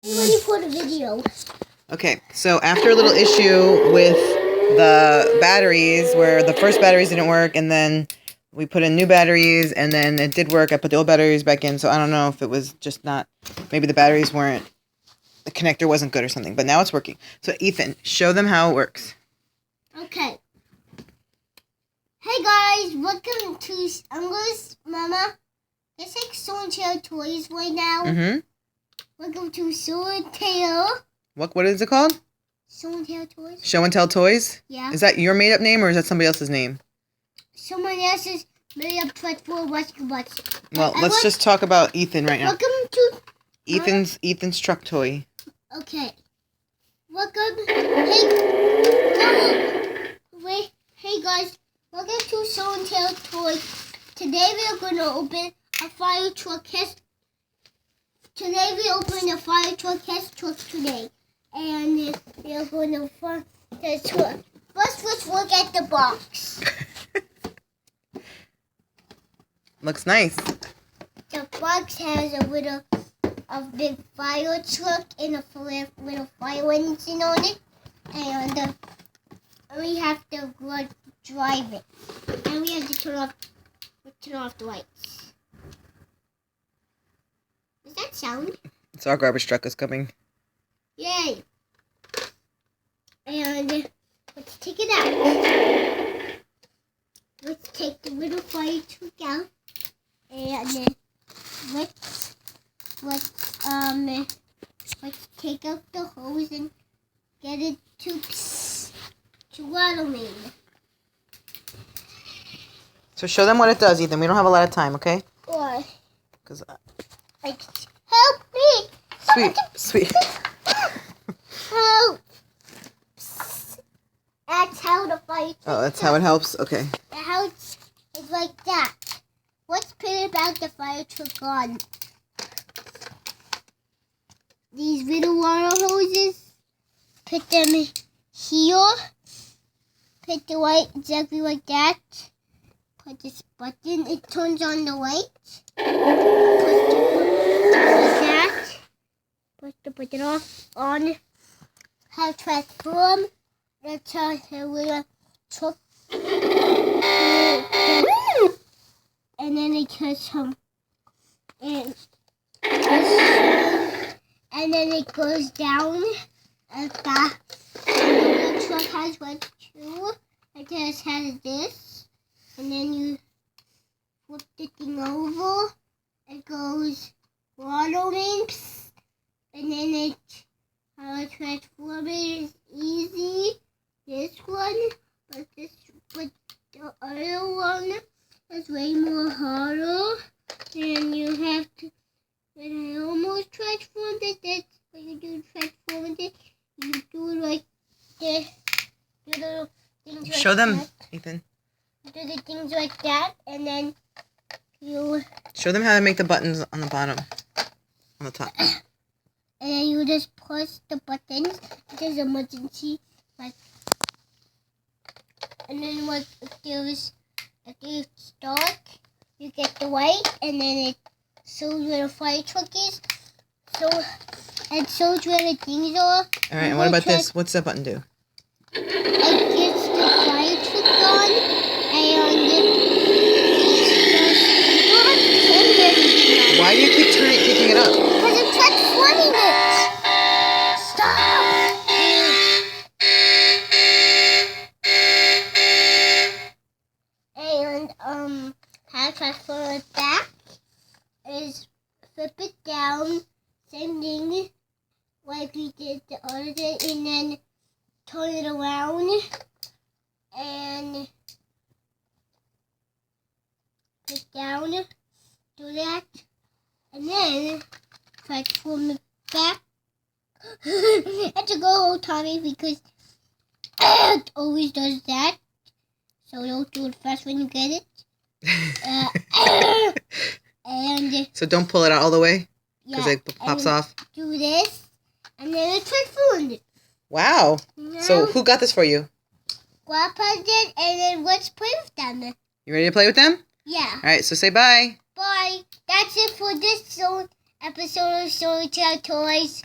Ready for the video. Okay, so after a little issue with the batteries, where the first batteries didn't work, and then we put in new batteries, and then it did work. I put the old batteries back in, so I don't know if it was just not, maybe the batteries weren't, the connector wasn't good or something, but now it's working. So Ethan, show them how it works. Okay. Hey guys, welcome to Uncle Mama. It's like Show and Tell Toys right now. Mm-hmm. Welcome to Show and Tell. What is it called? Show and Tell Toys. Show and Tell Toys? Yeah. Is that your made-up name, or is that somebody else's name? Someone else's made up for basketballs. Well, let's just talk about Ethan right now. Welcome to Ethan's truck toy. Okay. Welcome. Hey guys. Welcome to Show and Tell Toys. Today we are going to open a fire truck test. Today we open a fire truck test truck today. And we are going to find the truck. First, let's look at the box. Looks nice. The box has a big fire truck and a little fire engine on it. And we have to go drive it. And we have to turn off the lights. Does that sound? So our garbage truck is coming. Yay! And let's take it out. Let's take the little fire truck out. And then let's take out the hose and get it to watermelon. So show them what it does, Ethan. We don't have a lot of time, okay? Or Because help me! sweet. Help! That's how the fire truck. Oh, that's how it helps. Okay. The house is like that. Let's put it back the fire truck on. These little water hoses, put them here. Put the light exactly like that. Put this button, it turns on the light. Put like that. Put it off on. Have transform. That's how the little truck. And then it goes some, and then it goes down like that. And the truck has one too. It just has this, and then you flip the thing over. It goes water rinse, and then it how to transform it is easy. This one, but the other one. It's way more harder, and you have to. When I almost transformed it, that's what you do. Transformed it, you do like this. Do the things. Show like them, that. Ethan. Do the things like that, and then you. Show them how to make the buttons on the bottom, on the top. And then you just press the buttons. There's emergency, like. And then what there's. If it's dark, you get the white, and then it shows where the fire truck is. So it shows where the things are. All right, and what about this? What's that button do? It gets the fire truck on, and Why do you keep kicking it up? because it's transforming it. Stop. And how to transform it back is flip it down, same thing like we did the other day, and then turn it around and put it down, do that, and then transform it back. I had to go hold Tommy because it always does that. So don't do it fast when you get it. And So don't pull it out all the way, because yeah, it pops off. Do this, and then it transformed it. Wow. Now, So who got this for you? Grandpa did, and then let's play with them. You ready to play with them? Yeah. All right, so say bye. Bye. That's it for this zone. episode of Storytell Toys.